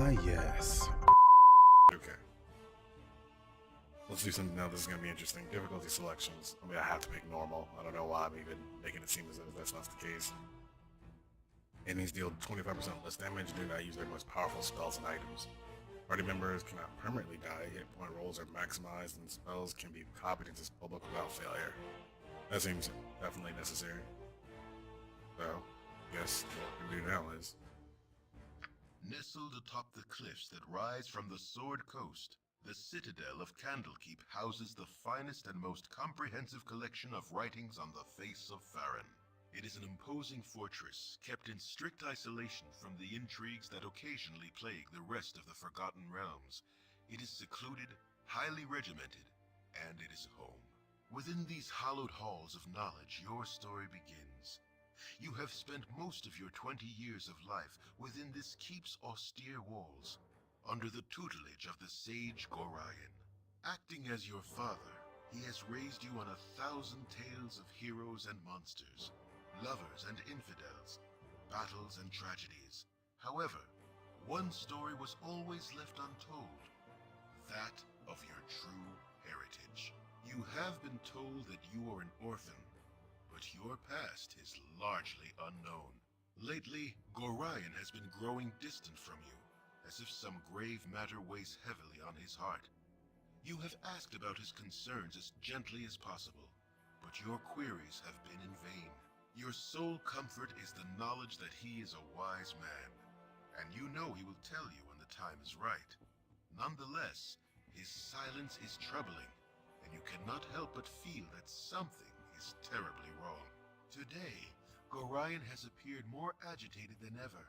Ah, yes. Okay. Let's do something now. This is going to be interesting. Difficulty selections. I mean, I have to pick normal. I don't know why I'm even making it seem as if that's not the case. Enemies deal 25% less damage and do not use their most powerful spells and items. Party members cannot permanently die. Hit point rolls are maximized and spells can be copied into spellbook without failure. That seems definitely necessary. So, I guess what we can do now is... Nestled atop the cliffs that rise from the Sword Coast, the citadel of Candlekeep houses the finest and most comprehensive collection of writings on the face of Farron. It is an imposing fortress, kept in strict isolation from the intrigues that occasionally plague the rest of the Forgotten Realms. It is secluded, highly regimented, and it is home. Within these hallowed halls of knowledge, your story begins. You have spent most of your 20 years of life within this keep's austere walls, under the tutelage of the sage Gorion. Acting as your father, he has raised you on 1,000 tales of heroes and monsters, lovers and infidels, battles and tragedies. However, one story was always left untold, that of your true heritage. You have been told that you are an orphan, but your past is largely unknown. Lately, Gorion has been growing distant from you, as if some grave matter weighs heavily on his heart. You have asked about his concerns as gently as possible, but your queries have been in vain. Your sole comfort is the knowledge that he is a wise man, and you know he will tell you when the time is right. Nonetheless, his silence is troubling, and you cannot help but feel that something is terribly wrong. Today, Gorion has appeared more agitated than ever,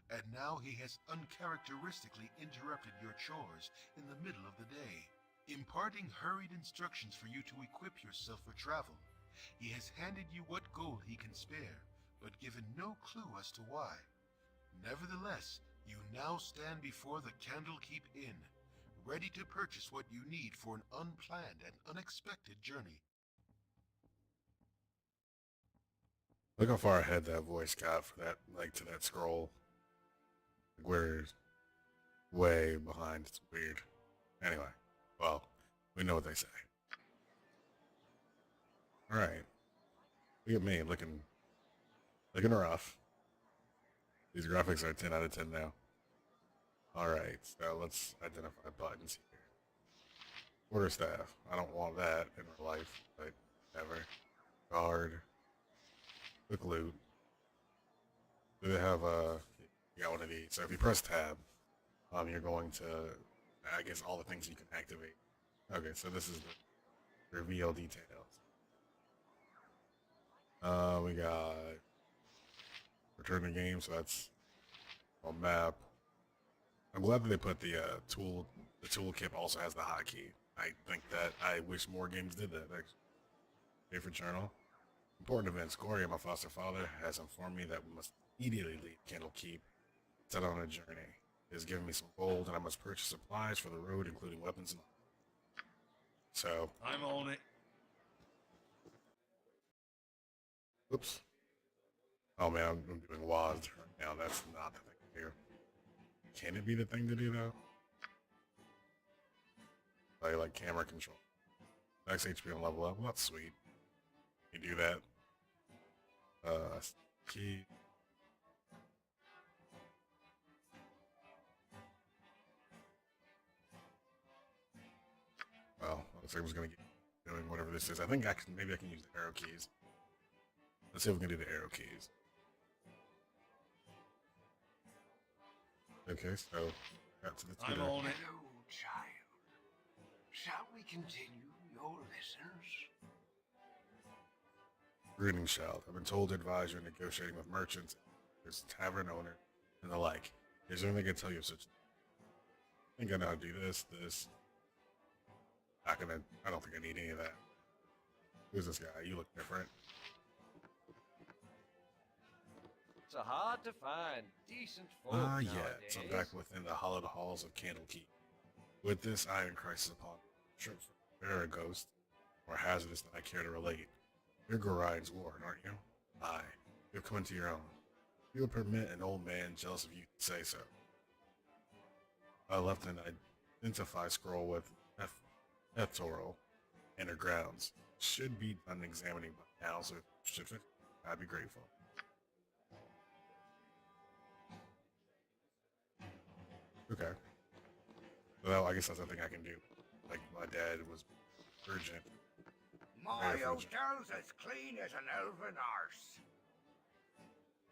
and now he has uncharacteristically interrupted your chores in the middle of the day, imparting hurried instructions for you to equip yourself for travel. He has handed you what gold he can spare, but given no clue as to why. Nevertheless, you now stand before the Candlekeep Inn, ready to purchase what you need for an unplanned and unexpected journey. Look how far ahead that voice got for that, like, to that scroll. We're way behind. It's weird. Anyway, well, we know what they say. Alright. Look at me, looking rough. These graphics are 10 out of 10 now. Alright, so let's identify buttons here. Quarterstaff. I don't want that in my life, but never. Guard. Quick loot. Do they have you got one of these. So if you press tab, you're going to, I guess, all the things you can activate. Okay, so this is the reveal details. We got return to game, so that's a map. I'm glad that they put the toolkit also has the hotkey. I think that I wish more games did that, actually. Favorite journal. Important events. Gloria, my foster father, has informed me that we must immediately leave Candlekeep, set out on a journey. He has given me some gold, and I must purchase supplies for the road, including weapons and all. So I'm on it. Oops. Oh man, I'm doing WASD right now. That's not the thing to do. Can it be the thing to do though? Like camera control. Max HP on level up. Well, that's sweet. You do that. Key. Well, looks like I was gonna get doing whatever this is. I think maybe I can use the arrow keys. Let's see if we can do the arrow keys. Okay, so got to the Twitter. I'm on it. Hello, child. Shall we continue your lessons? Greetings, child. I've been told to advise you in negotiating with merchants, there's tavern owner, and the like. Is there anything I can tell you of such? I think I know how to do this. I don't think I need any of that. Who's this guy? You look different. It's hard to find decent folk Yes. nowadays. I'm back within the hallowed halls of Candlekeep. With this iron crisis upon me, you're a ghost, more hazardous than I care to relate. You're Gorion's ward, aren't you? Aye. You've come into your own. You would permit an old man jealous of you to say so. left an identify scroll with Ethorial inner grounds. Should be done examining by now, so should fit. I'd be grateful. Okay. Well, I guess that's something I can do. Like my dad was urgent. My hotel's as clean as an elven arse.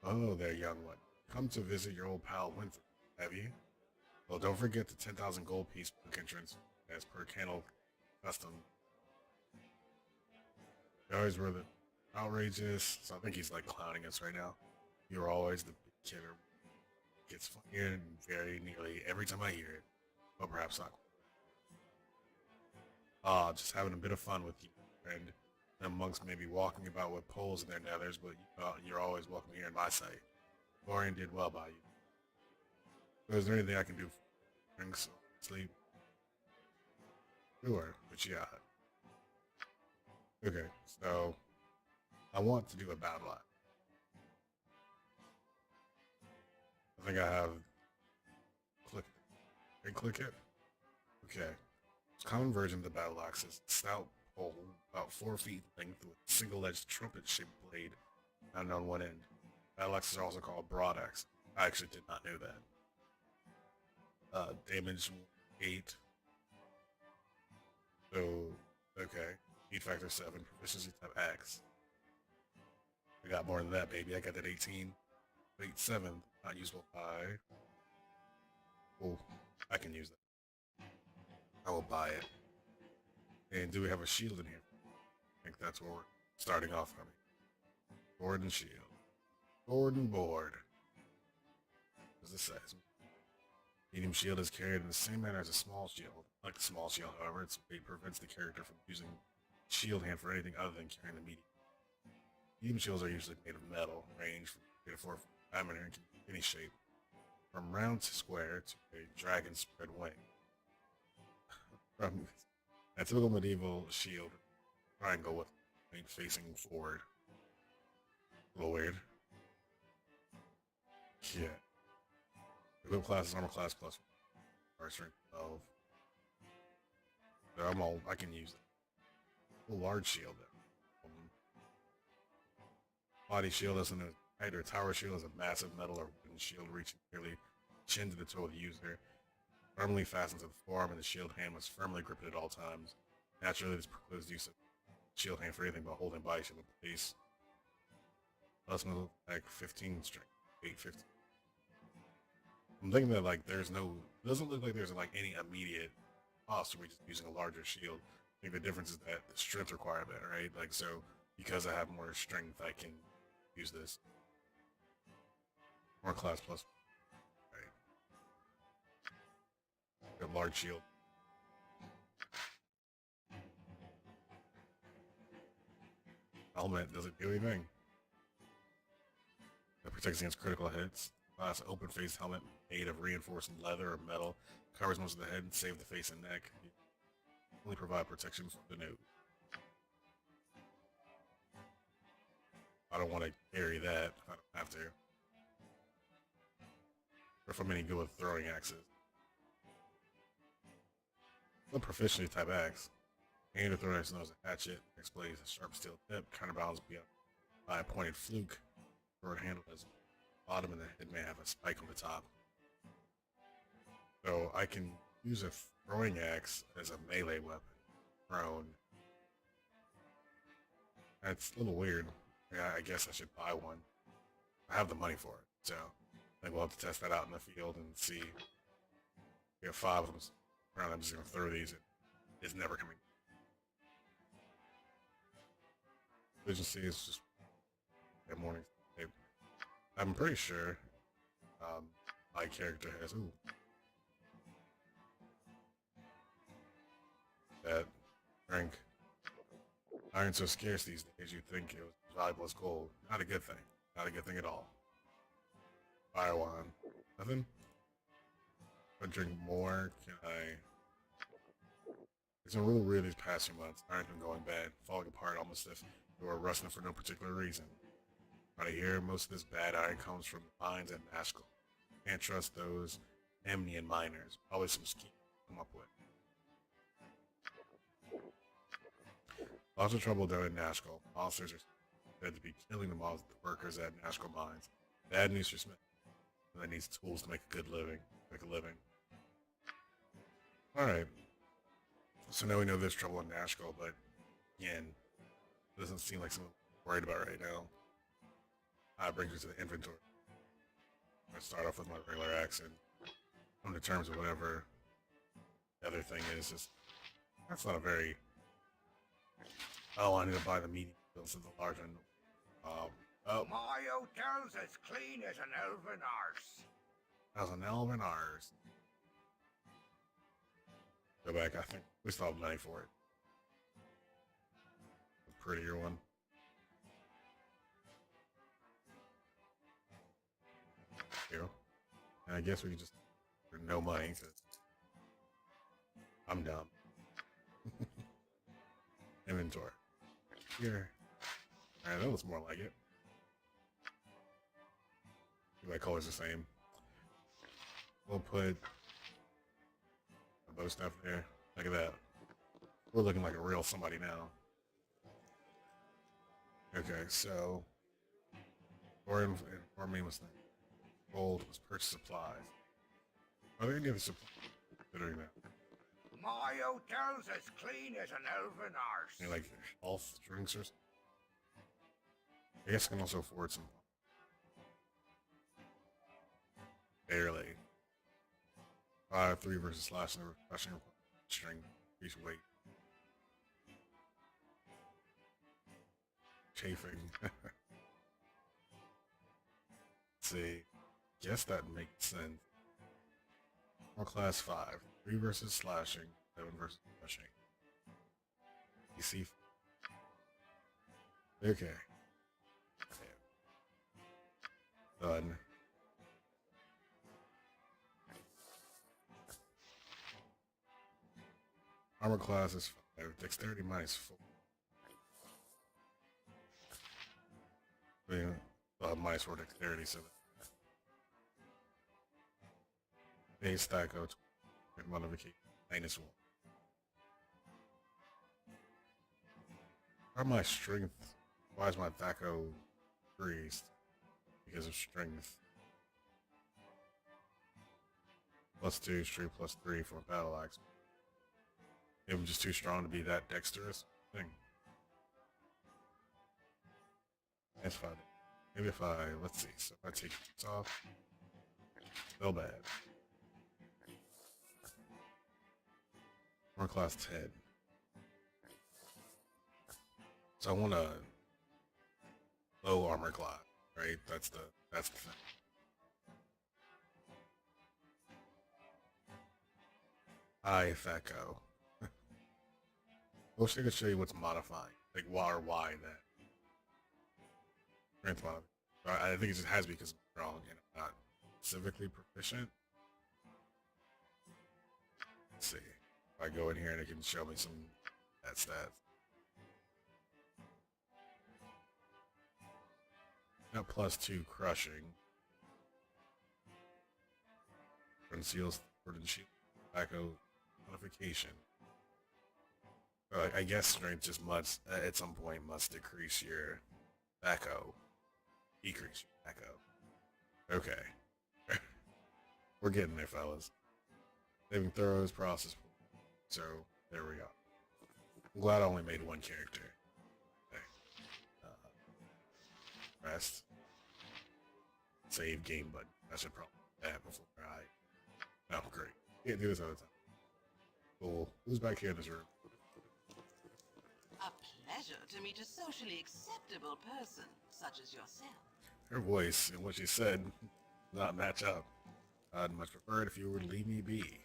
Oh, there, young one. Come to visit your old pal Winthrop, have you? Well, don't forget the 10,000 gold piece book entrance, as per Candle custom. You always were the outrageous, so I think he's like clowning us right now. You're always the big killer. Gets funnier very nearly every time I hear it. But perhaps not. Just having a bit of fun with you, friend. And monks may be walking about with poles in their nethers, but you're always welcome here in my sight. Dorian did well by you. So is there anything I can do for drinks or sleep? Sure, but yeah. Okay, so I want to do a battle act. I think I have click it. Okay. Common version of the battle axe is a stout pole about 4 feet length with a single-edged trumpet-shaped blade mounted on one end. Battle axes are also called broad axe. I actually did not know that. Damage 8. So, okay. Speed factor 7. Proficiency type axe. I got more than that, baby. I got that 18. Weight 7. Not usable by... Oh, I can use that. I will buy it. And do we have a shield in here? I think that's where we're starting off from. Board and shield. Board and board. What does this say? Medium shield is carried in the same manner as a small shield. Like the small shield, however, its weight prevents the character from using shield hand for anything other than carrying the medium. Medium shields are usually made of metal, range from 3 to 4 diameter and can be any shape, from round to square to a dragon spread wing. From a typical medieval shield, triangle with main facing forward. A little weird. Yeah. Equip class is armor class plus strength 12. So I can use it. A large shield then. Body shield isn't a height or tower shield is a massive metal or wooden shield reaching nearly chin to the toe of the user. Firmly fastened to the forearm, and the shield hand was firmly gripped at all times. Naturally, this precludes use of shield hand for anything but holding body shield in place. Plus move like 15 strength, 8-15. I'm thinking that like it doesn't look like there's like any immediate cost to me just using a larger shield. I think the difference is that the strength requirement, right? Like so, because I have more strength, I can use this. More class plus. A large shield. Helmet doesn't do anything. It protects against critical hits. Glass open-faced helmet made of reinforced leather or metal covers most of the head, save the face and neck. Only provide protection for the nose. I don't want to carry that. I don't have to. Or if I'm any good with throwing axes. A proficiency type axe. Hand or throwing axe knows a hatchet, displays a sharp steel tip, counterbalanced by a pointed fluke. Sword handle has bottom and the head may have a spike on the top. So I can use a throwing axe as a melee weapon. Thrown. That's a little weird. Yeah, I guess I should buy one. I have the money for it, so I think we'll have to test that out in the field and see. We have 5 of them. I'm just gonna throw these. It's never coming. Efficiency is just a morning. I'm pretty sure my character has that drink. Iron's so scarce these days you'd think it was valuable as gold. Not a good thing. Not a good thing at all. Fire wand. Nothing? If I drink more, can I... It's been really weird these past few months. Iron's been going bad, falling apart almost if we were rusting for no particular reason. Right here, most of this bad iron comes from mines and Nashville. Can't trust those Amnian miners. Probably some scheme to come up with. Lots of trouble down in Nashville. Monsters are said to be killing the workers at Nashville mines. Bad news for Smith. That needs tools to make a good living. Alright. So now we know there's trouble in Nashville, but again, it doesn't seem like something I'm worried about right now. That brings me to the inventory. I'm going to start off with my regular axe and come to terms with whatever the other thing is. Just, that's not a very... Oh, I need to buy the medium bills of the large one. Oh. My hotel's as clean as an elven arse. As an elven arse. Go back, I think we still have money for it. A prettier one. Here. And I guess we can just for no money because I'm dumb. Inventory. Here. Alright, that looks more like it. My color's the same. We'll put the bow stuff there. Look at that. We're looking like a real somebody now. Okay, so inform me what's the gold was purchase supplies. Are there any other supplies considering that? My hotel's as clean as an elven arse. Any like health drinks or something? I guess I can also afford some. Barely. 5-3 versus slashing string, increase weight. Chafing. Let's see. Guess that makes sense. More class 5. 3 versus slashing, 7 versus slashing. DC. Okay. Done. Armor class is 5. Dexterity minus 4. Minus 4 dexterity, so base stack out modification minus 1. Why my strength? Why is my THAC0 increased? Because of strength. +2, strength +3 for a battle axe. Maybe I'm just too strong to be that dexterous thing. That's fine. Maybe if I, let's see, so if I take this off, still bad. Armor class 10. So I want a low armor class, right? That's the thing. High THAC0. I wish I could show you what's modifying, like why that. Strength modifier. I think it just has because I'm strong and I'm not specifically proficient. Let's see. If I go in here and it can show me some stats. Got +2 crushing. Conceals sword and shield. THAC0 modification. I guess strength just must, at some point, must decrease your THAC0. Decrease your THAC0. Okay. We're getting there, fellas. Saving throws, process. So, there we go. I'm glad I only made one character. Okay. Rest. Save game button. I should probably do that before I... Oh, great. Can't do this all the time. Cool. Who's back here in this room? A pleasure to meet a socially acceptable person such as yourself. Her voice and what she said not match up. I'd much prefer it if you would leave me be.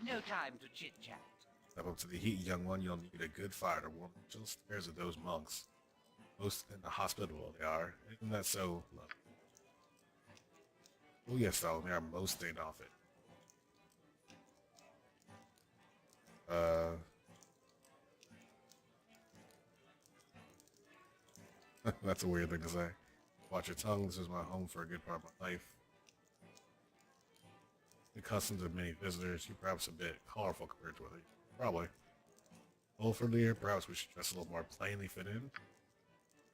No time to chit-chat. Step up to the heat, young one. You'll need a good fire to warm the chill stares of those monks. Most in the hospitable they are. Isn't that so lovely? Oh yes, though, they are most staying off it. That's a weird thing to say. Watch your tongue. This is my home for a good part of my life. accustomed to many visitors, you're perhaps a bit colorful compared to others. Probably. Hopefully, perhaps we should dress a little more plainly fit in.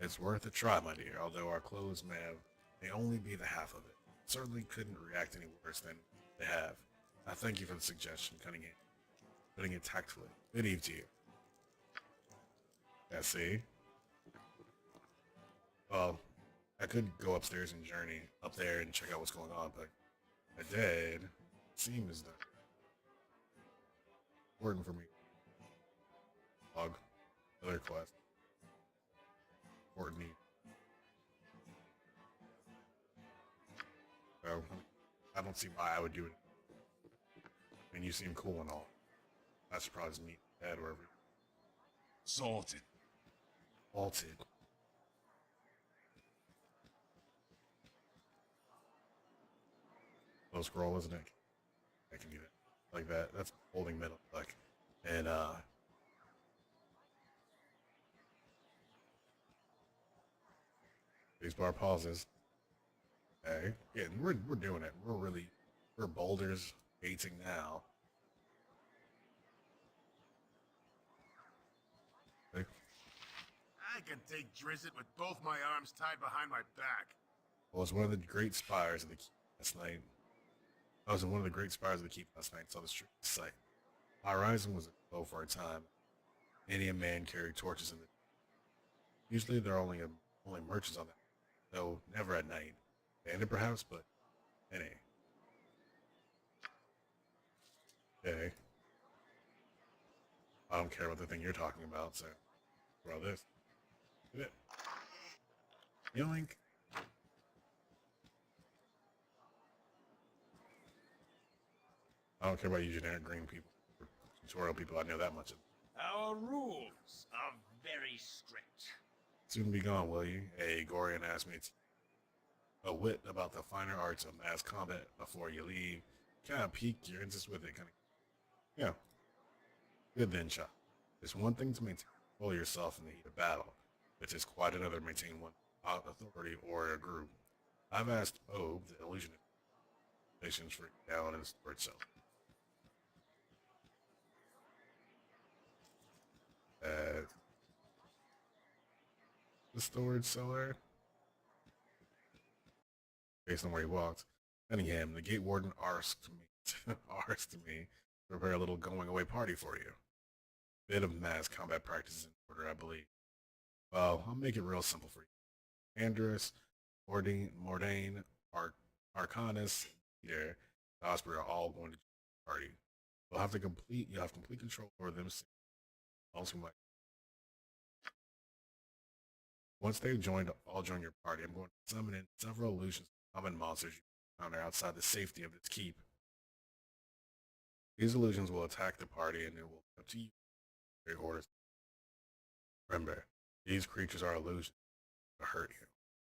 It's worth a try, my dear, although our clothes may only be the half of it. Certainly couldn't react any worse than they have. I thank you for the suggestion, putting it tactfully. Good eve to you. Yeah, see? Well, I could go upstairs and journey up there and check out what's going on, but I did. Seems that important for me. Log. Other quest. Important need. So, I don't see why I would do it. I mean, you seem cool and all. I should probably just meet Dad wherever. Sorted. Halted. Low scroll, isn't it? I can do that. Like that. That's holding middle click. And these bar pauses. Okay. Yeah, we're doing it. We're Boulders hating now. Okay. I can take Drizzt with both my arms tied behind my back. Well, it's one of the great spires of the keep last night. I was in one of the great spires of the keep last night, saw the street sight. Our horizon was low for a time. Many a man carried torches in the. Usually there are only merchants on that, though never at night. Bandit perhaps, but any. Okay. I don't care about the thing you're talking about, so about this. Look at it. Yoink. I don't care about you generic green people. Tutorial people, I know that much of. Our rules are very strict. Soon be gone, will you? Hey, Gorian asked me a wit about the finer arts of mass combat before you leave. Kind of pique your interest with it, kind of. Yeah. Good then, Chop. There's one thing to maintain control yourself in the heat of battle, which is quite another to maintain one authority or a group. I've asked Obe, the illusionist, nations for down and store itself. The storage cellar. Based on where he walked. Cunningham, the gate warden asked me to prepare a little going away party for you. Bit of mass combat practice in order, I believe. Well, I'll make it real simple for you. Andrus, Mordain, Arcanus, Peter, Osprey are all going to join the party. You'll have complete control over them. Also, once they've all join your party, I'm going to summon in several illusions of common monsters you encounter outside the safety of this keep. These illusions will attack the party and it will be up to you to your orders. Remember, these creatures are illusions to hurt you.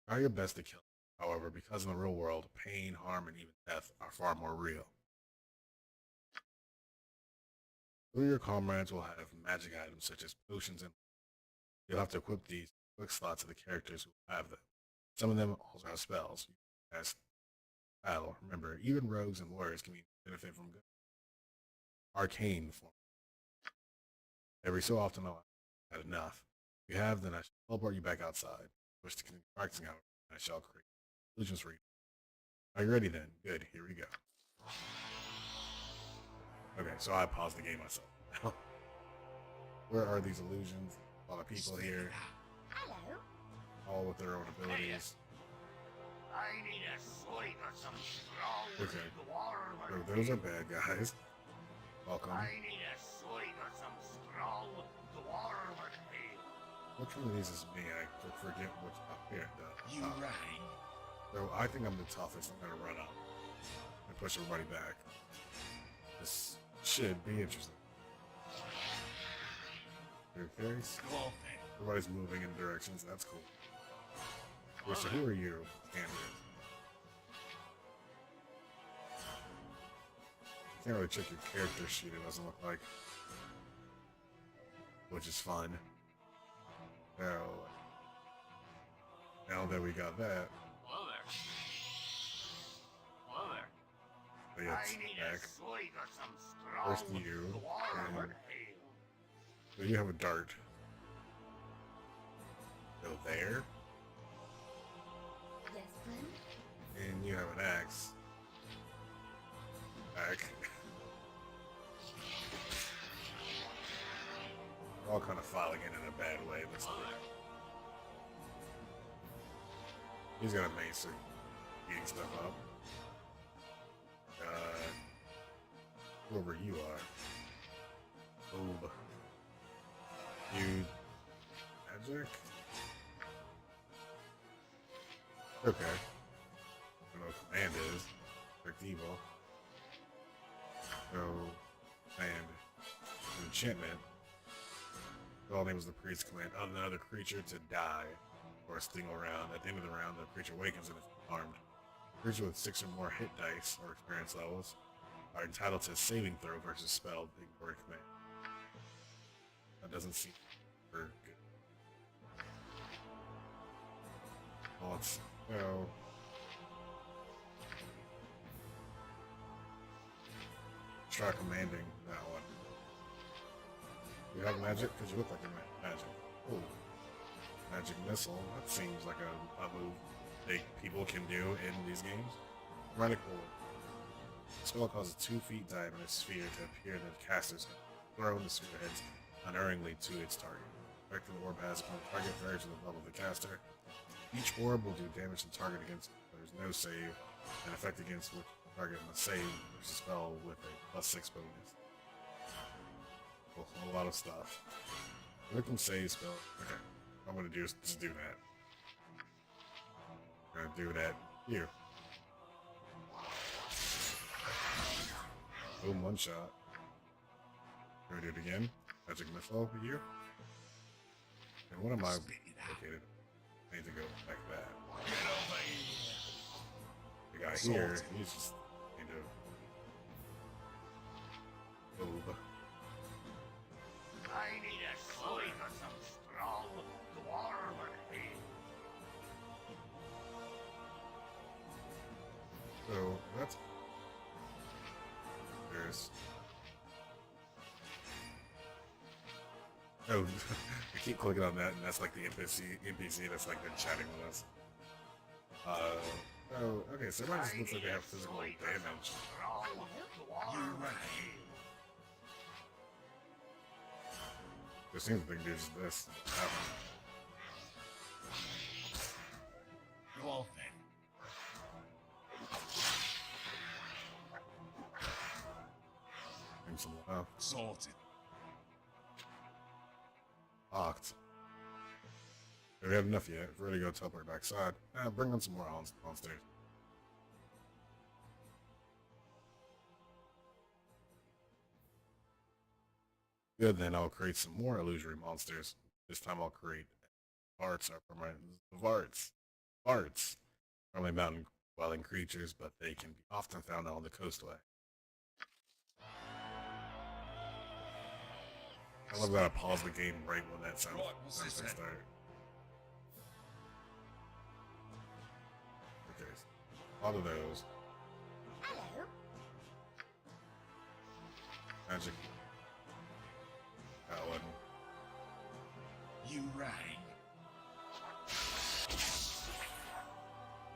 Try your best to kill them, however, because in the real world, pain, harm, and even death are far more real. Some of your comrades will have magic items such as potions and you'll have to equip these quick slots of the characters who have them. Some of them also have spells. As battle, remember, even rogues and warriors can benefit from good arcane form. Every so often I'll had enough. If you have, then I shall teleport you back outside. Wish to continue practicing, however, I shall create illusions for you. Are you ready then? Good, here we go. Okay, so I paused the game myself. Where are these illusions? A lot of people here. Hello. All with their own abilities. I need a sweep or some strong Okay. the water. So those are bad guys. Welcome. I need a sweep or some strong the water with me. Which one of these is me? I forget what's up here. You rang. So I think I'm the toughest. I'm gonna run up and push everybody back. This should be interesting. Okay. Everybody's moving in directions. That's cool. Okay, so who are you, Andrew? Can't really check your character sheet. It doesn't look like, which is fun. Now that we got that, Hello there. Hello there. So yeah, I it's need back. a swig of some First strong you, dwarven and ale. so you have a dart. Go there, Yes, friend? and you have an axe. Back. We're all kind of filing in a bad way. Let's do it. He's got a mace, so eating stuff up. Whoever you are. Oob. You magic? Okay. I don't know what command is. Direct evil. So, and an enchantment. The all names the priest command another creature to die or a single round. At the end of the round, the creature awakens and is armed. Creatures with 6 or more hit dice or experience levels are entitled to a saving throw versus spell or command. That doesn't seem very good. Well, let's go. Try commanding that one. You have magic? Because you look like you have magic. Ooh. Magic missile. That seems like a move people can do in these games. Radical. The spell causes 2 feet diameter sphere to appear in the caster's hand. Throw the sphere heads unerringly to its target. Effect of the orb has upon the target varies with the level of the caster. Each orb will do damage to the target against there's no save, and effect against which the target must save versus spell with a +6 bonus. A whole lot of stuff. Victim save spell. Okay. What I'm gonna do is just do that. I'm gonna do that here. Boom, one shot. Can we do it again? Magic missile over here. And what am I located? I need to go back that. The guy here, he's just need to move. I need a swig of some strong dwarven ale. So that's there's oh I keep clicking on that and that's like the NPC that's like been chatting with us. Oh okay, so everyone just looks like they have physical damage. Strong dwarven ale. It seems the thing is this. Go on then. Some love. Sorted. Locked. We have enough yet. We're ready to go teleport backside. Bring on some more monsters. Good, then I'll create some more illusory monsters. This time I'll create Varts for my Varts. Varts are only mountain dwelling creatures, but they can be often found on the coastway. I love that I pause the game right when that sounds starts. Okay, so all of those. Hello. Magic. That one. You rang.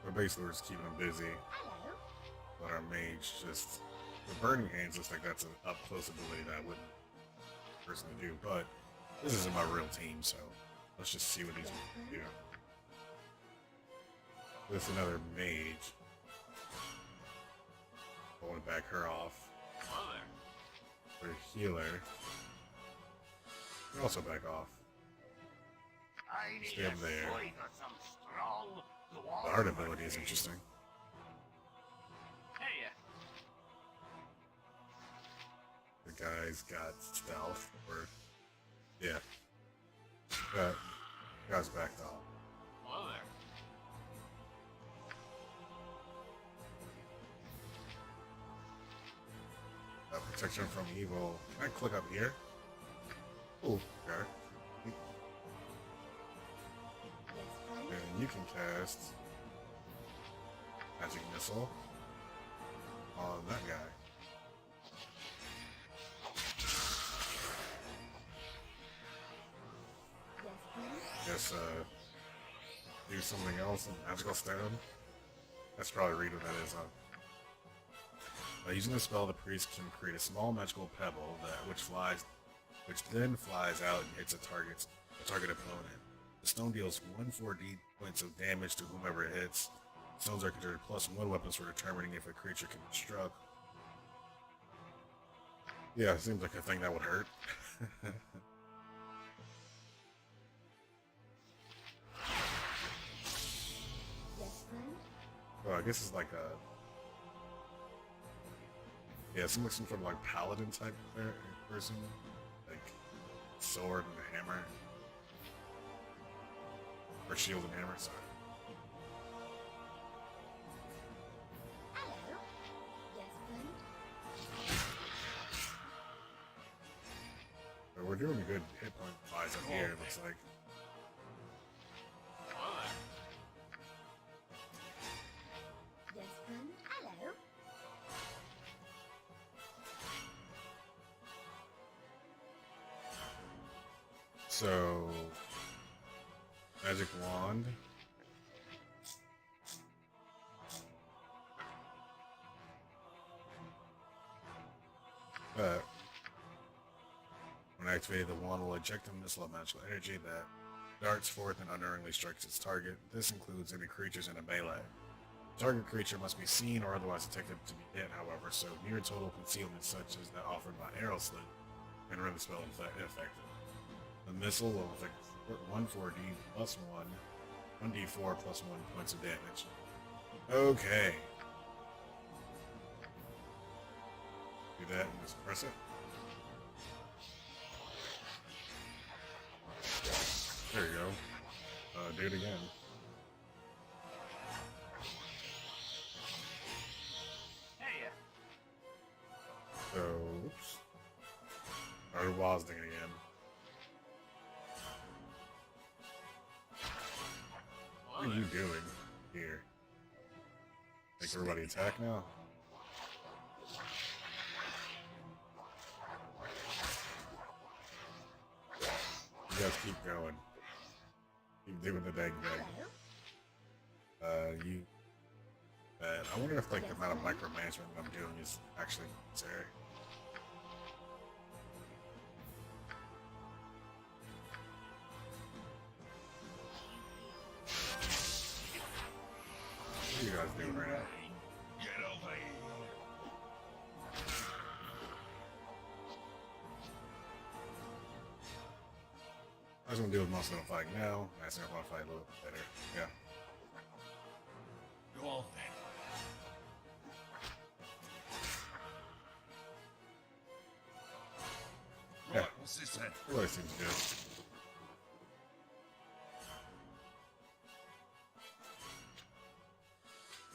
But basically we're just keeping them busy. Hello. But our mage just... The Burning Hands looks like that's an up-close ability that I wouldn't person to do, but this isn't my real team, so let's just see what he's going to do. This another mage. I want to back her off. For healer. Also back off. I need Stay a up there. swig of some strong dwarven The heart ability is ale. interesting. Hey, The guy's got stealth, or yeah. Guy's backed off. hello there. Protection from evil. Can I click up here? Ooh, okay. Yes, friend? And you can cast Magic Missile. on that guy. Yes, friend. Guess do something else. Magical stone. That's probably read what that is, huh? By using the spell, the priest can create a small magical pebble which then flies out and hits a target opponent. The stone deals 1d4 points of damage to whomever it hits. Stones are considered +1 weapons for determining if a creature can be struck. Yeah, it seems like a thing that would hurt. Yes, friend. Well, I guess it's like a... Yeah, it seems like some sort of like paladin type person. Like sword and a hammer. Or shield and hammer, sorry. Hello. Yes, friend. But we're doing a good hit point wise up here, it looks like. Yes, friend. Hello. So magic wand. When activated, the wand will eject a missile of magical energy that darts forth and unerringly strikes its target. This includes any creatures in a melee. The target creature must be seen or otherwise detected to be hit, however, so near total concealment such as that offered by arrow slit can render the spell ineffective. The missile will inflict 1d4 plus 1d4 plus 1 points of damage. Okay. Do that and just press it. There you go. Do it again. Hey, So, oops. Or Wazning again. What are you doing here? Make everybody attack now? You guys keep going. Keep doing the dang thing. I wonder if like the amount of micromanagement that I'm doing is actually necessary. What are you guys doing right now? Get over here. I was gonna deal with most of the fight now. I think I want to fight a little bit better. Yeah. Go on then. Yeah. Right, what's this then? Really seems good.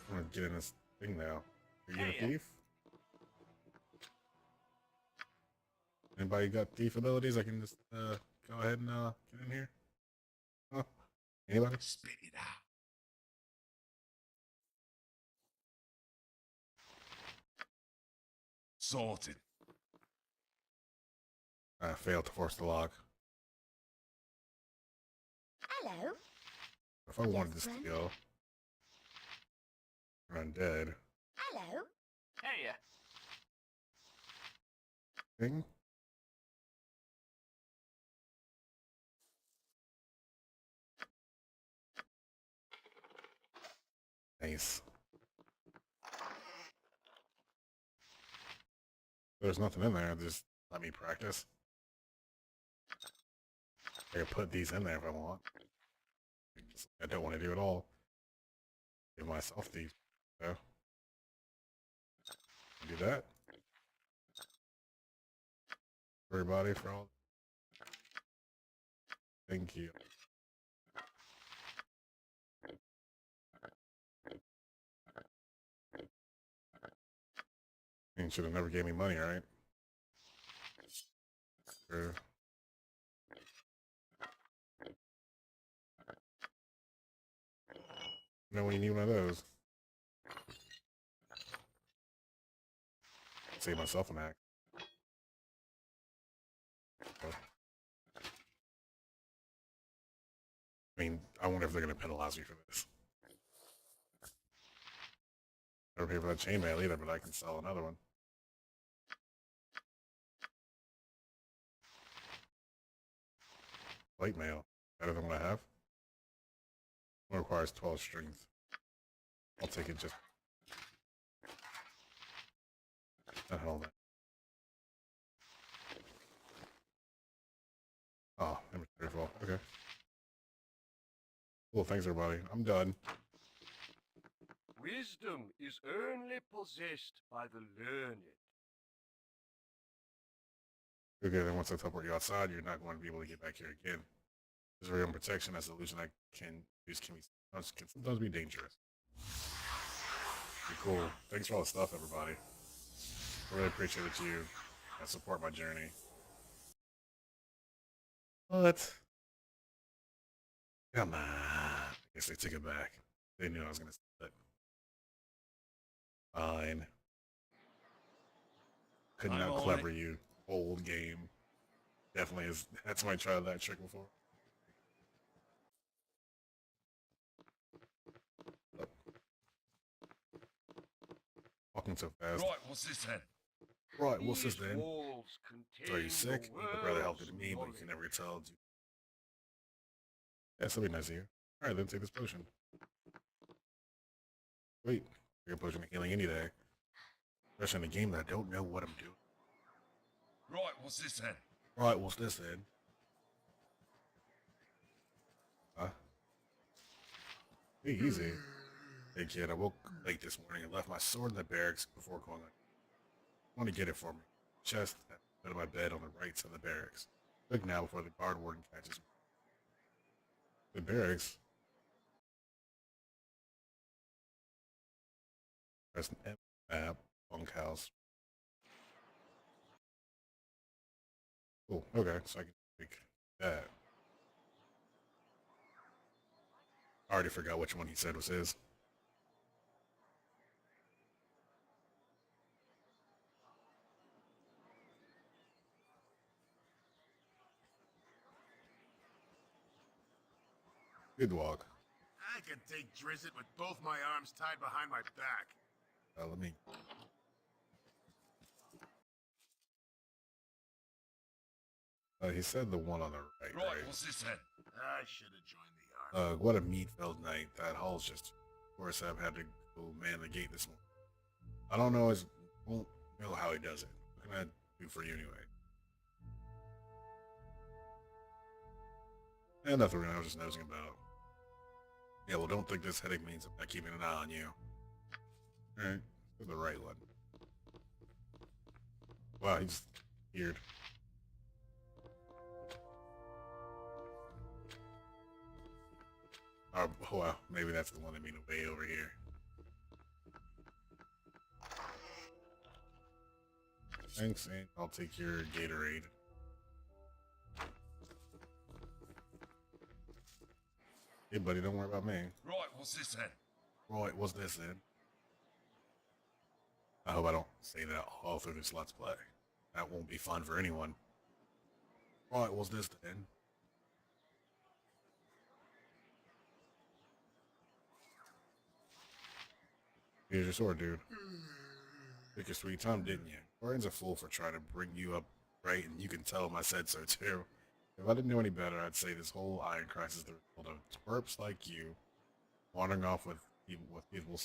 I'm gonna get in this thing now. Are you a thief? Anybody got thief abilities? I can just go ahead and get in here. Huh? Anybody? Spit it out. Sorted. I failed to force the lock. Hello. If I wanted Yes, this to friend? go undead Hello. hey, thing. Nice. There's nothing in there. Just let me practice. I can put these in there if I want. I don't want to do it all. Give myself these. So do that. Everybody for all. Thank you. You should have never gave me money, right? Sure. You know when you need one of those. Save myself an act. I mean, I wonder if they're gonna penalize me for this. Never pay for that chainmail either, but I can sell another one. Plate mail. Better than what I have. It requires 12 strength. I'll take it just. The hell that. Oh, inventory full. Okay. Cool, thanks everybody. I'm done. Wisdom is only possessed by the learned. Okay, then once I teleport you outside, you're not going to be able to get back here again. This very own protection as a illusion I can use can sometimes be dangerous. Okay, cool. Thanks for all the stuff, everybody. I really appreciate that you support my journey. What? Come on. I guess they took it back. They knew I was going to steal it. Fine. Could not clever you. Old game. Definitely is. That's why I tried that trick before. Walking so fast. Right, what's this then? Right, what's this These then? walls So are you contain sick? the You would rather help world's than me, but you knowledge. can never tell. Yeah, that'll be nice of you. Alright, then take this potion. Wait, take a potion of healing any day. Especially in a game that I don't know what I'm doing. Right, what's this then? Right, what's this then? Huh? Be easy. Hey kid, I woke late this morning and left my sword in the barracks before going on. Want to get it for me. Chest at the foot of my bed on the right side of the barracks. Look now before the guard warden catches me. The barracks? Press an F map, bunkhouse. Cool, okay, so I can pick that. I already forgot which one he said was his. Good walk. I can take Drizzt with both my arms tied behind my back. Let me. He said the one on the right, Right, right? what's this then? I should have joined the army. What a meat-filled night. That hall's just. Of course, I've had to go man the gate this morning. I don't know. Won't know how he does it. What can I do for you anyway? And nothing. I was just nosing about. Yeah, well, don't think this headache means I'm not keeping an eye on you. All right, the right one. Wow, he's weird. Oh, wow, maybe that's the one that mean way over here. Thanks, and I'll take your Gatorade. Hey, buddy, don't worry about me. Right, what's this then? Right, what's this then? I hope I don't say that all through this Let's Play. That won't be fun for anyone. Right, what's this then? Here's your sword, dude. Took your sweet time, didn't you? Orian's a fool for trying to bring you up right, and you can tell him I said so too. If I didn't know any better, I'd say this whole Iron Crisis is the result of twerps like you wandering off with people.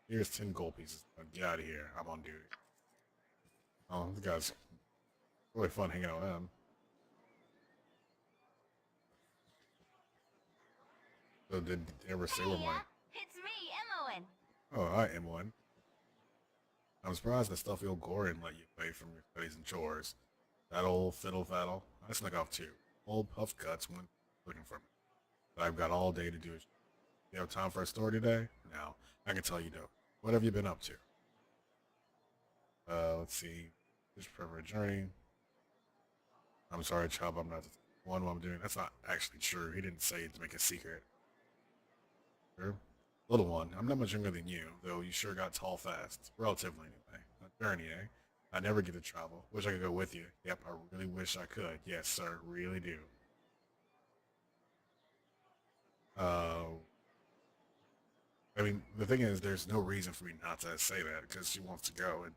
Here's 10 gold pieces. Now get out of here. I'm on duty. Oh, this guy's really fun hanging out with him. So did they ever say where my... It's me, Emmoen. Oh, hi, M1. I'm surprised that stuffy old Gorian let you away from your studies and chores. That old fiddle-faddle. I snuck off too. Old puff guts went looking for me. But I've got all day to do it. You have time for a story today? No, I can tell you don't. What have you been up to? Let's see. Just prepare a journey. I'm sorry, Chub, I'm not the one what I'm doing. That's not actually true. He didn't say it to make a secret. Sure. Little one, I'm not much younger than you, though you sure got tall fast. Relatively, anyway. A journey, eh? I never get to travel. Wish I could go with you. Yep, I really wish I could. Yes, sir, really do. I mean, the thing is, there's no reason for me not to say that, because she wants to go, and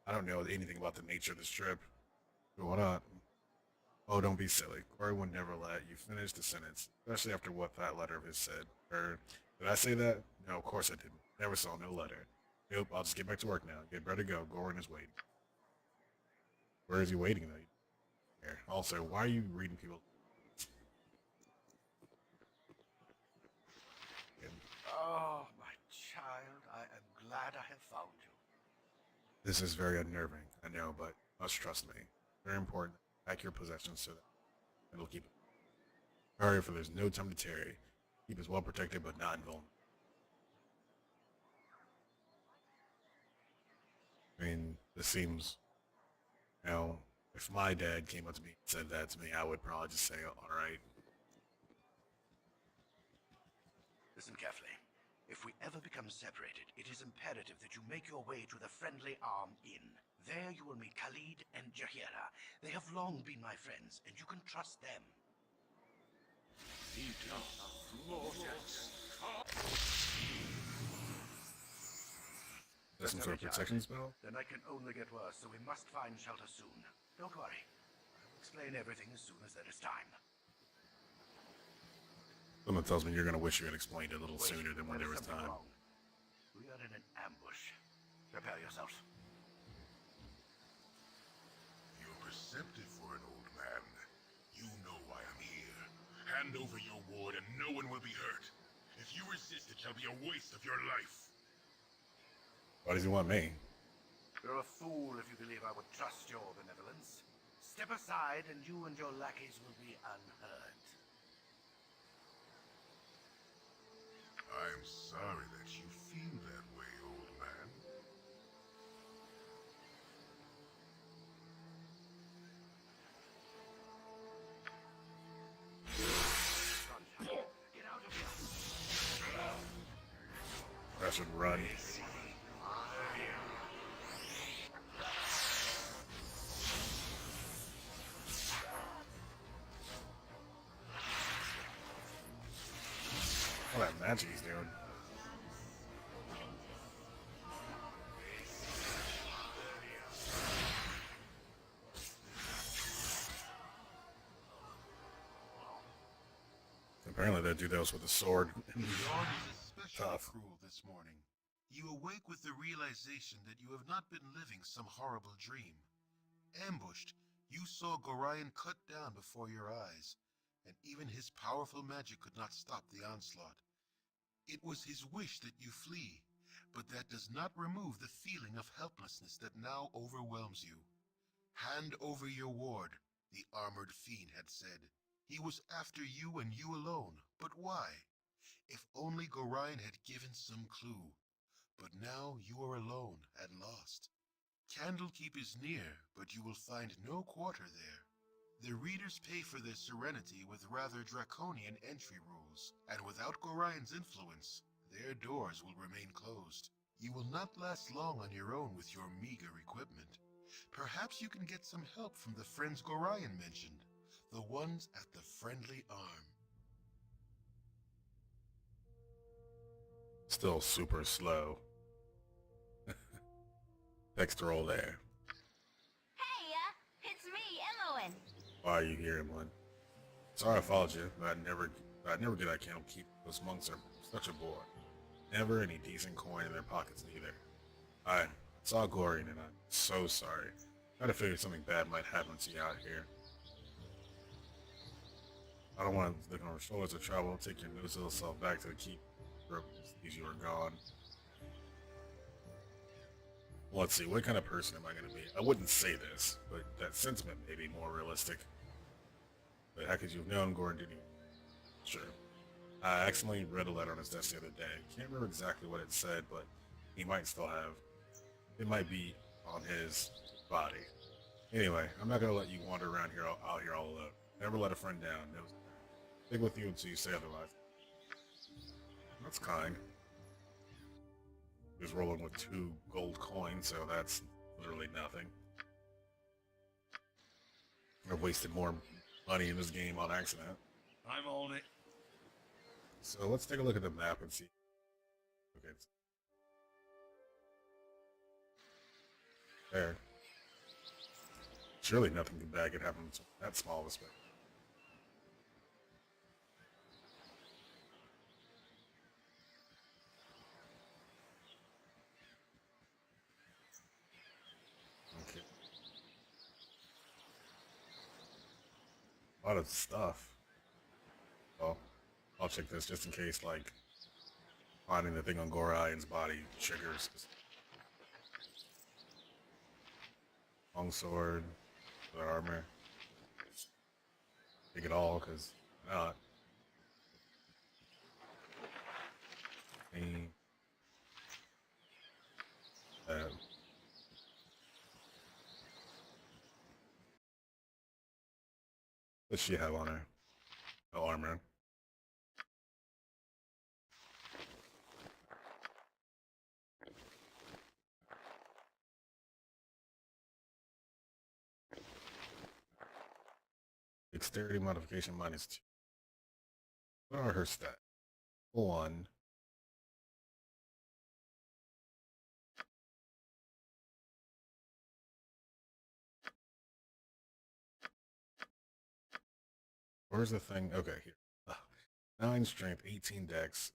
I don't know anything about the nature of this trip. What not? Oh, don't be silly. Corey would never let you finish the sentence, especially after what that letter of his said. Or, did I say that? No, of course I didn't. Never saw no letter. Nope, I'll just get back to work now. Get better go. Goran is waiting. Where is he waiting, though? Here. Also, why are you reading people? Oh, my child, I am glad I have found you. This is very unnerving, I know, but must trust me. Very important. Pack your possessions so that it'll keep it. Hurry, for there's no time to tarry. Keep us well protected, but not invulnerable. I mean, this seems, you know, if my dad came up to me and said that to me, I would probably just say, alright. Listen carefully. If we ever become separated, it is imperative that you make your way to the Friendly Arm Inn. There you will meet Khalid and Jahira. They have long been my friends, and you can trust them. Is that some sort of protection spell? The night can only get worse, so we must find shelter soon. Don't worry. I will explain everything as soon as there is time. Someone tells me you're going to wish you had explained it a little Wait, sooner than when there was something time. wrong. We are in an ambush. Prepare yourself. You're perceptive for an old man. You know why I'm here. Hand over your ward and no one will be hurt. If you resist, it shall be a waste of your life. Why does he want me? You're a fool if you believe I would trust your benevolence. Step aside and you and your lackeys will be unheard. I'm sorry that you feel that way, old man. Get out of here. I should run. All that magic he's doing. Apparently they do those with a sword. Dawn is especially Tough. cruel this morning. You awake with the realization that you have not been living some horrible dream. Ambushed, you saw Gorion cut down before your eyes, and even his powerful magic could not stop the onslaught. It was his wish that you flee, but that does not remove the feeling of helplessness that now overwhelms you. Hand over your ward, the armored fiend had said. He was after you and you alone, but why? If only Gorion had given some clue. But now you are alone and lost. Candlekeep is near, but you will find no quarter there. The readers pay for their serenity with rather draconian entry rules, and without Gorion's influence, their doors will remain closed. You will not last long on your own with your meager equipment. Perhaps you can get some help from the friends Gorion mentioned, the ones at the Friendly Arm. Still super slow. Text roll there. Hey, it's me, Emmoen. Why are you here, Emlyn? Sorry I followed you, but I'd never get that Candlekeep. Those monks are such a bore. Never any decent coin in their pockets neither. I saw Gorion and I'm so sorry. Gotta figure something bad might happen to you out here. I don't want to look on our shoulders of travel. Take your nose little self back to the keep. These you are gone. Let's see, what kind of person am I going to be? I wouldn't say this, but that sentiment may be more realistic. But how could you have known Gordon didn't? Sure. I accidentally read a letter on his desk the other day. Can't remember exactly what it said, but he might still have. It might be on his body. Anyway, I'm not going to let you wander around here out here all alone. Never let a friend down. No, stick with you until you say otherwise. That's kind. He was rolling with 2 gold coins, so that's literally nothing. I've wasted more money in this game on accident. I'm on it. So let's take a look at the map and see. Okay, it's there. Surely nothing bad could happen to that small of a space. Okay. A lot of stuff. Well, I'll check this just in case, like, finding the thing on Gorion's body triggers. Longsword, the armor. Take it all, because not. Aim. That. What's she have on her? No armor. Dexterity modification -2. What are her stats? 1. Where's the thing? Okay, here. 9 strength, 18 dex.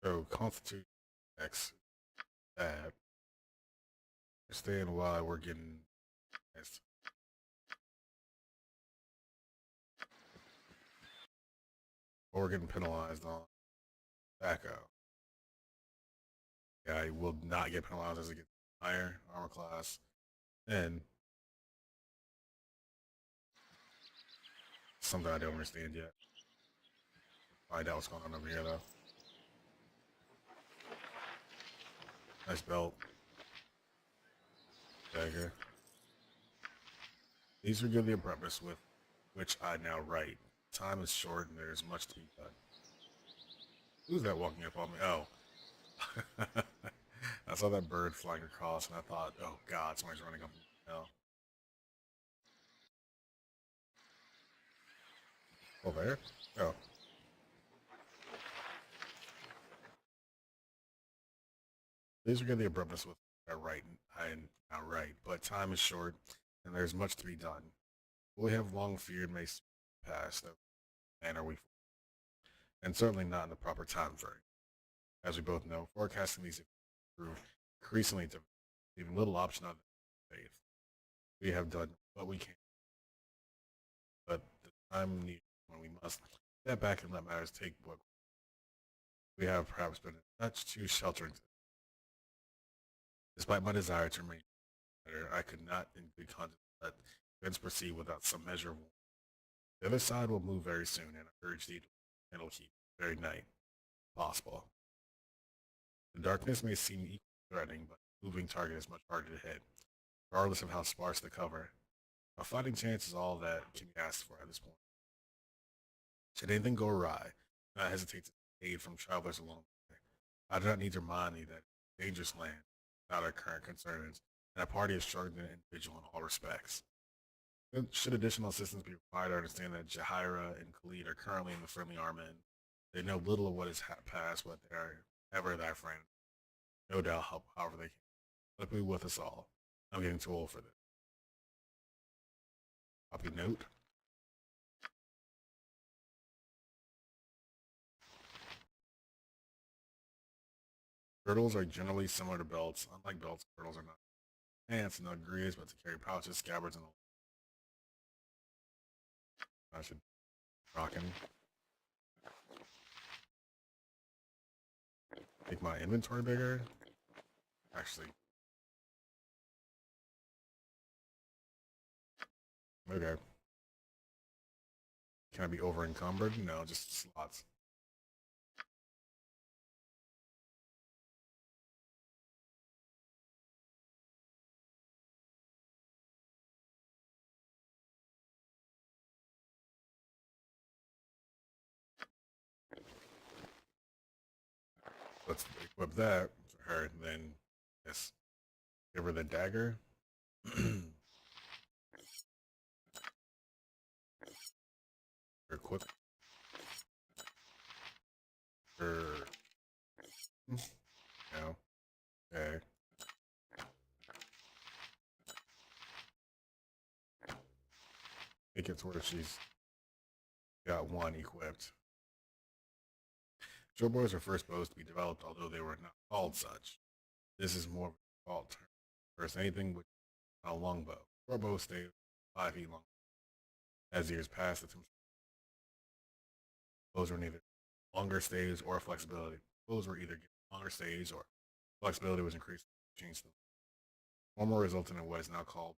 So constitute dex. That. Understand why we're getting this. Or we're getting penalized on tobacco. Yeah, I will not get penalized as it gets higher armor class. And something I don't understand yet. Find out what's going on over here though. Nice belt. Dagger. These are good the apprentice with which I now write. Time is short and there is much to be done. Who's that walking up on me? Oh. I saw that bird flying across and I thought, oh god, somebody's running up now. Oh, there? Oh. These are good the abruptness with I write and I write, but time is short and there's much to be done. We have long feared may pass, though, and are we? And certainly not in the proper time frame. As we both know, forecasting these prove increasingly difficult, leaving little option on faith. We have done what we can, but the time needed when we must step back and let matters take what we have perhaps been a touch too sheltering. Despite my desire to remain better, I could not in good conscience let events proceed without some measure of warning. The other side will move very soon, and I urge thee to it'll keep very night possible. The darkness may seem equally threatening, but the moving target is much harder to hit, regardless of how sparse the cover. A fighting chance is all that can be asked for at this point. Should anything go awry, do not hesitate to aid from travelers along the way. I do not need to remind thee that dangerous land not our current concerns, and a party is struggling and individual in all respects. Should additional assistance be required, I understand that Jahira and Khalid are currently in the friendly army. They know little of what has passed, but they are ever thy friend. No doubt help however they can. Let be with us all. I'm getting too old for this. Copy note. Girdles are generally similar to belts. Unlike belts, girdles are not pants and not greaves, but to carry pouches, scabbards, and I should rockin'. Make my inventory bigger. Actually, okay. Can I be over encumbered? No, just slots. Let's equip that for her, and then yes. Give her the dagger. Her equip. Her. No. Okay. It gets where she's got one equipped. Short bows are first bows to be developed, although they were not called such. This is more of a default term. First, anything with a long bow. Short bows stay 5 feet long. As years pass, the bows were neither longer stays or flexibility. Bows were either longer stays or flexibility was increased. Changed them. Former resulted in what is now called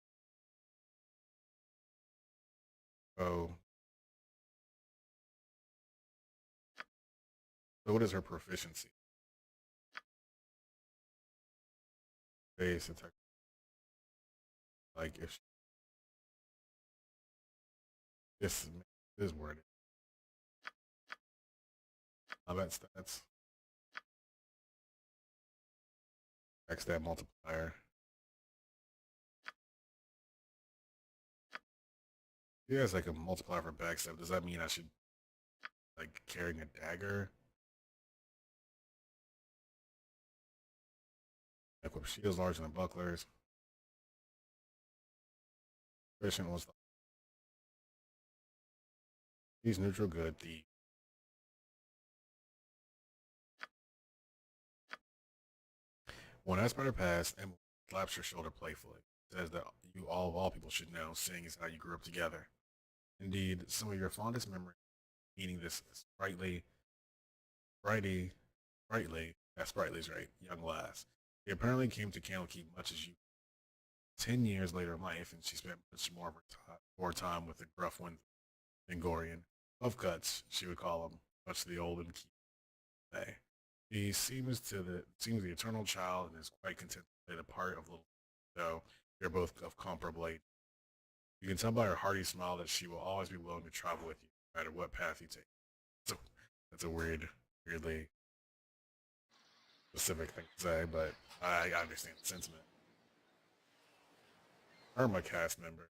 bow. So what is her proficiency? Base attack. Like if she, this is word. Combat stats. Backstab multiplier. He has like a multiplier for backstab. Does that mean I should like carrying a dagger? Equip shields larger than bucklers. Efficient was the he's neutral good. The when I spider passed and slaps your shoulder playfully. Says that you all of all people should know, seeing as how you grew up together. Indeed, some of your fondest memories meaning this sprightly's right, young lass. She apparently came to Candlekeep much as you 10 years later in life, and she spent much more of her more time with the gruff one than Gorian. Buff cuts, she would call him, much to the old and keep day. He seems the eternal child and is quite content to play the part of little, though they're both of comparable age. You can tell by her hearty smile that she will always be willing to travel with you, no matter what path you take. So that's a weirdly specific thing to say, but I understand the sentiment. Irma cast member,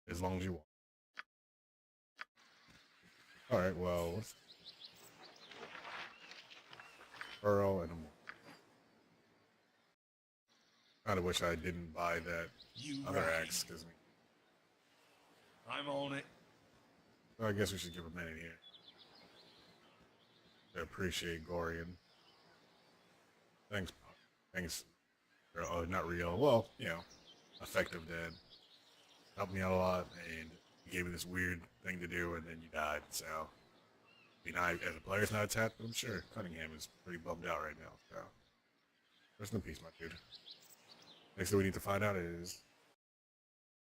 as long as you want. All right, well, let's Earl and I kind of wish I didn't buy that other axe because I'm on it. I guess we should give a minute here. I appreciate Gorian. Thanks. Oh, not real. Well, effective dad. Helped me out a lot, and he gave me this weird thing to do, and then you died. So, I mean, as a player's not attacked, but I'm sure Cunningham is pretty bummed out right now. So, rest in peace, my dude. Next thing we need to find out is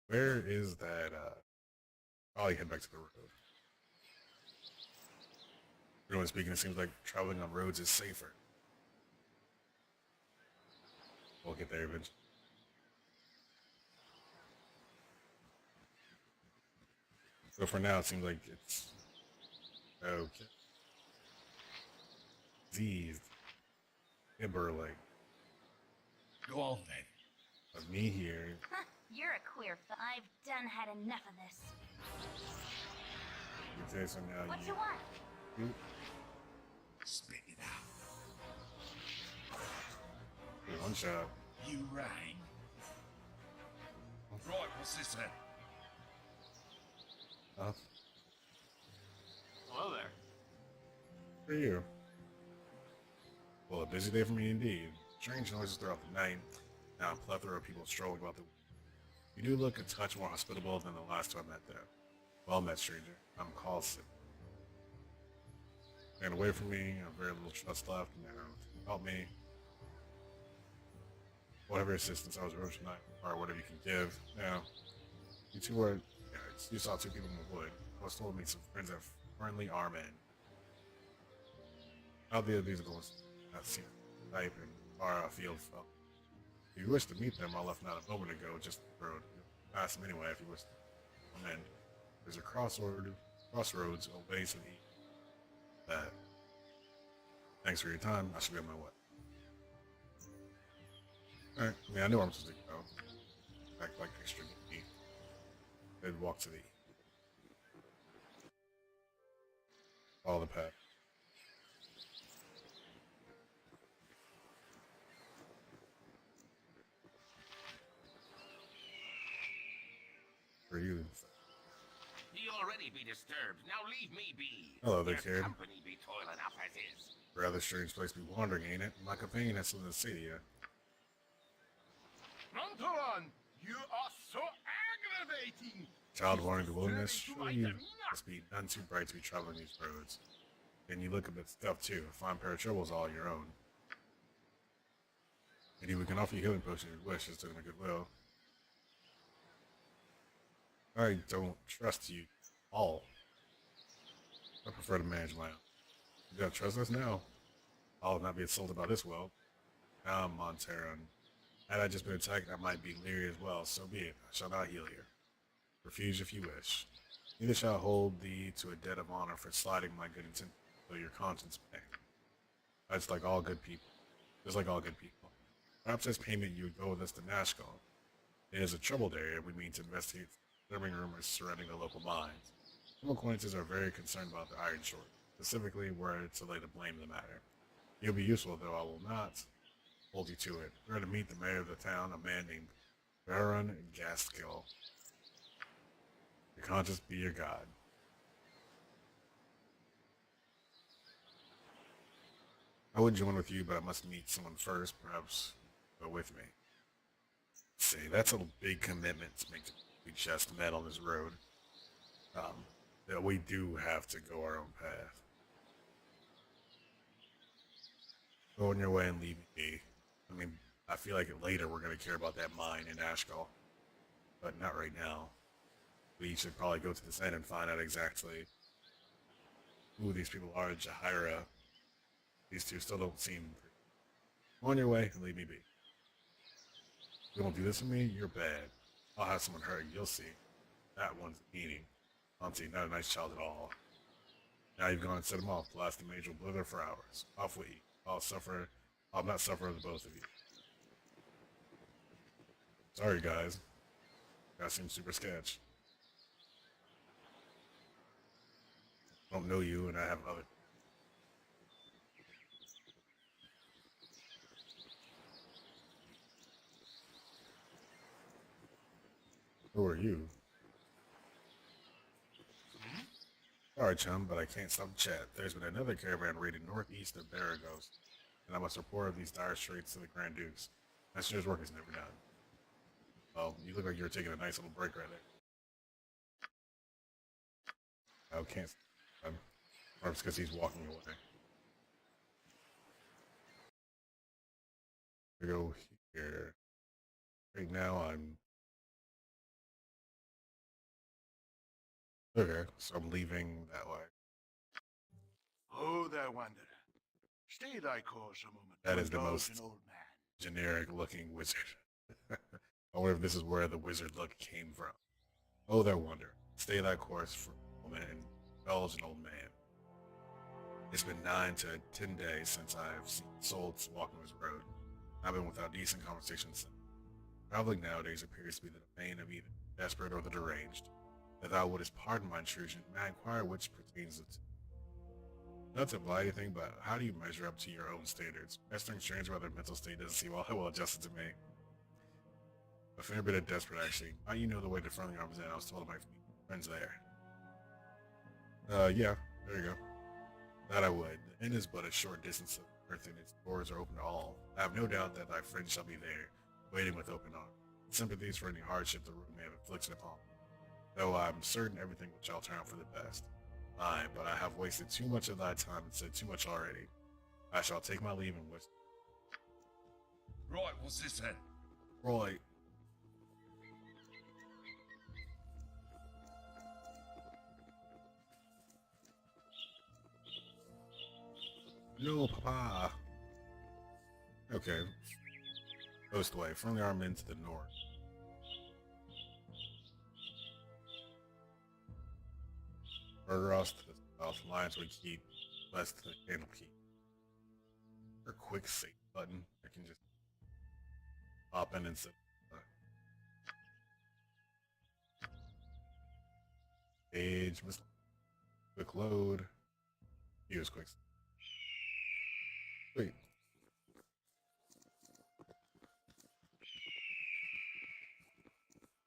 where is that? Probably head back to the road. Generally speaking, it seems like traveling on roads is safer. We'll get there eventually. So for now, it seems like it's okay. Diseased. Timberlake. Go on then. Of me here. You're a queer I've done had enough of this. Okay, so now What you want? you Spit it out. one shot. You rang. Right, what's this then? Hello there. For you. Well, a busy day for me indeed. Strange noises throughout the night. Now a plethora of people strolling about the. You do look a touch more hospitable than the last time I met them. Well met, stranger. I'm Carlson. Ran away from me. I have very little trust left. Now, help me. Whatever assistance I was owed tonight, or whatever you can give. Now, you two were. You saw two people in the wood. I was told to meet some friends of friendly Armin. How the other vehicles not seen type and far field fell. If you wish to meet them, I left not a moment ago, just the road. You'll pass them anyway if you wish to come in. There's a crossroads away to the east. Thanks for your time. I should be on my way. Alright, I mean, I know where I'm supposed to go. Act like extra neat. Then walk to the follow the path. Where are you? You already be disturbed. Now leave me be. Hello there, Your kid. company be toil enough as is. Rather strange place to be wandering, ain't it? My companion has something to say to you. Montaran, you are so aggravating. Child wandering the wilderness, surely you must be none too bright to be traveling these roads. And you look a bit stuffed too. A fine pair of troubles all your own. Maybe we can offer you healing potions if you wish, just doing a goodwill. I don't trust you all. I prefer to manage my own. You don't trust us now. I'll not be insulted by this well. Now I'm Montero, and had I just been attacked, I might be leery as well. So be it. I shall not heal you. Refuse if you wish. Neither shall I hold thee to a debt of honor for slighting my good intent, though your conscience may. That's like all good people. Just like all good people. Perhaps as payment you would go with us to Nashkel. It is a troubled area. We mean to investigate disturbing rumors surrounding the local mines. Some acquaintances are very concerned about the iron shortage, specifically where to lay the blame in the matter. You'll be useful, though I will not hold you to it. We're to meet the mayor of the town, a man named Baron Gaskill. Your conscience be your god. I would join with you, but I must meet someone first. Perhaps go with me. Let's see, that's a big commitment to make we just met on this road. That we do have to go our own path. Go on your way and leave me be. I mean, I feel like later we're going to care about that mine in Ashgal, but not right now. We should probably go to this end and find out exactly who these people are. Jahira. These two still don't seem. Go on your way and leave me be. You won't do this to me? You're bad. I'll have someone hurt. You'll see. That one's meaning. Auntie, not a nice child at all. Now you've gone and set him off. Blast the mage will blither for hours. Off with you. I'll not suffer the both of you. Sorry, guys. That seems super sketch. I don't know you, and I have other. Who are you? Sorry, chum, but I can't stop the chat. There's been another caravan raided northeast of Baragos, and I must report these dire straits to the Grand Dukes. Messenger's work is never done. Well, you look like you were taking a nice little break right there. I can't. Or it's because he's walking away. We go here. Right now, I'm. Okay, so I'm leaving that way. Oh, there, wanderer. Stay thy course a moment. That to is the indulge most an old man. generic-looking wizard. I wonder if this is where the wizard look came from. Oh, there, wonder. Stay thy course for a moment and indulge an old man. It's been 9 to 10 days since I've seen souls walking this road. I've been without decent conversation since. Traveling nowadays appears to be the domain of either the desperate or the deranged. If thou wouldst pardon my intrusion, may I inquire which pertains to. Not to imply anything, but how do you measure up to your own standards? Mastering strange whether mental state doesn't seem all well adjusted to me. A fair bit of desperate, actually. How you know the way to Friendly Arms Inn? I was told by my friends there. Yeah, there you go. That I would. The inn is but a short distance of earth, and its doors are open to all. I have no doubt that thy friends shall be there, waiting with open arms. Sympathies for any hardship the road may have inflicted upon me. Though I'm certain everything shall turn out for the best. Aye, but I have wasted too much of thy time and said too much already. I shall take my leave and wish. Right, what's this then? Roy. No, Papa. Okay. Coast way. Friendly arm into the north. Burgeros to the south. Lions would keep west to the Candle Keep. Or quick save button. I can just. pop in and sit. Page, quick load. Use quick. Sweet.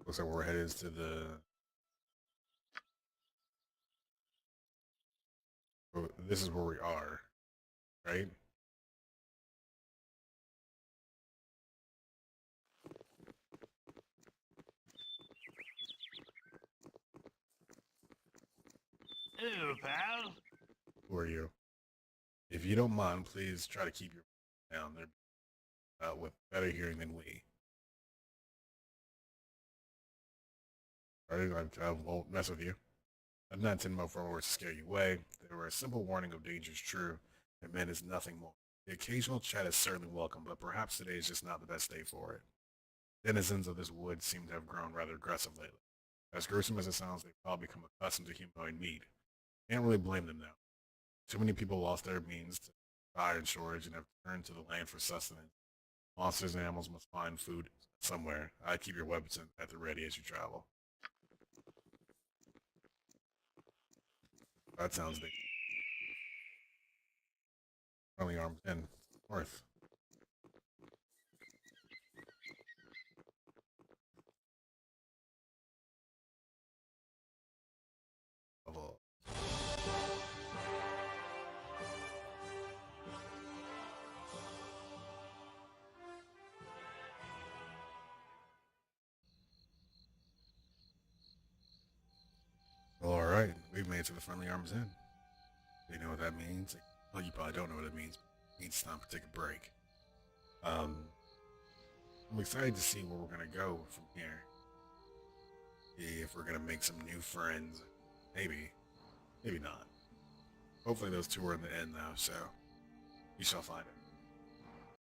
Looks like we're headed to the. This is where we are, right? Hello, pal. Who are you? If you don't mind, please try to keep your down. They're with better hearing than we. I won't mess with you. I'm not intending my forward words to scare you away. They were a simple warning of dangers true, and meant is nothing more. The occasional chat is certainly welcome, but perhaps today is just not the best day for it. Denizens of this wood seem to have grown rather aggressive lately. As gruesome as it sounds, they've probably become accustomed to humanoid meat. Can't really blame them now. Too many people lost their means to fire and shortage and have turned to the land for sustenance. Monsters and animals must find food somewhere. I keep your weapons at the ready as you travel. That sounds big. Friendly arms in. North. Level. Alright, we've made it to the Friendly Arms Inn. Do you know what that means? Well, you probably don't know what it means. It means it's time to take a break. I'm excited to see where we're gonna go from here. See if we're gonna make some new friends. Maybe. Maybe not. Hopefully those two are in the end though, so we shall find it.